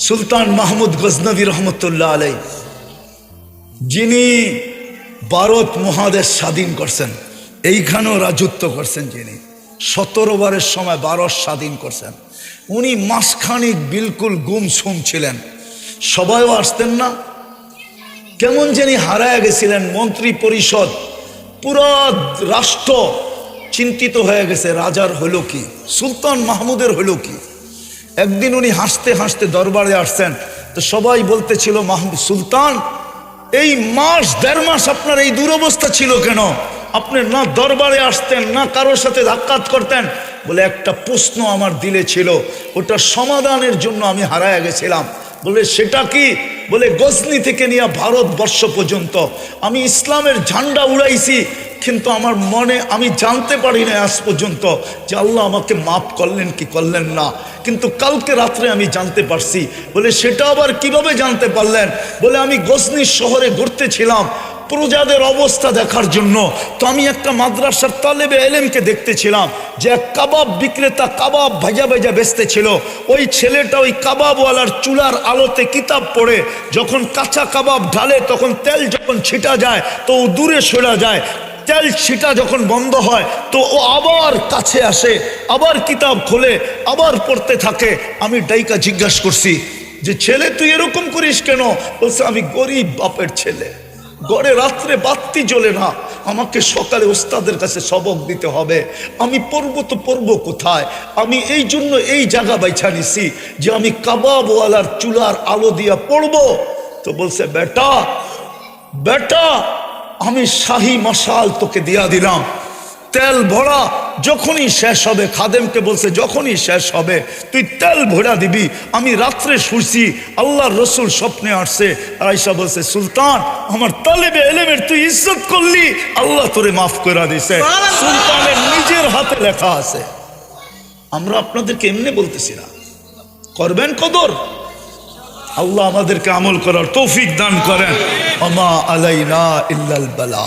সুলতান মাহমুদ গজনবী রহমতুল্লাহ আলাই, যিনি ভারত মহাদেশ স্বাধীন করছেন, এইখানেও রাজত্ব করছেন, যিনি 17 বারের সময় ভারত স্বাধীন করছেন, উনি মাসখানিক বিলকুল গুমসুম ছিলেন, সবাইও আসতেন না, কেমন যিনি হারায় গেছিলেন। মন্ত্রী পরিষদ, পুরো রাষ্ট্র চিন্তিত হয়ে গেছে, রাজার হলো কি, সুলতান মাহমুদের হলো কি। একদিন উনি হাসতে হাসতে দরবারে আসছেন, তো সবাই বলতেছিল, মাহমুদ সুলতান, এই মাস 1.5 মাস আপনার এই দুরবস্থা ছিল কেন? আপনি না দরবারে আসতেন, না কারোর সাথে সাক্ষাৎ করতেন। বলে একটা প্রশ্ন আমার দিলে ছিল, ওটা সমাধানের জন্য আমি হারায় গেছিলাম। বলে সেটা কি? বলে গজনি থেকে নিয়ে ভারতবর্ষ পর্যন্ত আমি ইসলামের ঝান্ডা উড়াইছি, কিন্তু আমার মনে আমি জানতে পারি না আজ পর্যন্ত যে আল্লাহ আমাকে মাফ করলেন কি করলেন না, কিন্তু কালকে রাত্রে আমি জানতে পারছি। বলে সেটা আবার কিভাবে জানতে পারলেন? বলে আমি গজনি শহরে ঘুরতেছিলাম প্রজাদের অবস্থা দেখার জন্য, তো আমি একটা মাদ্রাসার তালেবে এলেমকে দেখতেছিলাম যে এক কাবাব বিক্রেতা কাবাব ভাজা ভাজা বেচতেছিল। ওই ছেলেটা ওই কাবাবওয়ালার চুলার আলোতে কিতাব পড়ে যখন কাঁচা কাবাব ঢালে, তখন তেল যখন ছিটা যায় তো ও দূরে সরে যায়, তেল ছিটা যখন বন্ধ হয় তো ও আবার কাছে আসে, আবার কিতাব খোলে, আবার পড়তে থাকে। আমি ডাইকা জিজ্ঞাসা করছি যে ছেলে তুই এরকম করিস কেন? বলছে আমি গরিব বাপের ছেলে, ঘরে রাত্রে বাতি জ্বলে না, আমাকে সকালে ওস্তাদের কাছে সবক দিতে হবে, আমি পড়বো তো পড়বো কোথায়? আমি এই জন্য এই জায়গা বাইছা নিছি যে আমি কাবাবওয়ালার চুলার আলো দিয়া পড়বো। তো বলছে বেটা বেটা আমি শাহী মশাল তোকে দিয়া দিলাম, তেল ভরা, যখনই শেষ হবে, খাদেমকে বলছে যখনই শেষ হবে তুই তেল ভরা দিবি। আমি রাত্রে শুনছি আল্লাহর রসুল স্বপ্নে আসছে, আর আয়েশা বলছে সুলতান আমার তালেবে এলেমের তুই ইজ্জত করলি, আল্লাহ তোরে মাফ করে দিছে। সুলতানের নিজের হাতে লেখা আছে, আমরা আপনাদেরকে এমনি বলতেছি না, করবেন কদর। আল্লাহ আমাদেরকে আমল করার তৌফিক দান করেন। ওমা আলাইনা ইল্লাল বালা।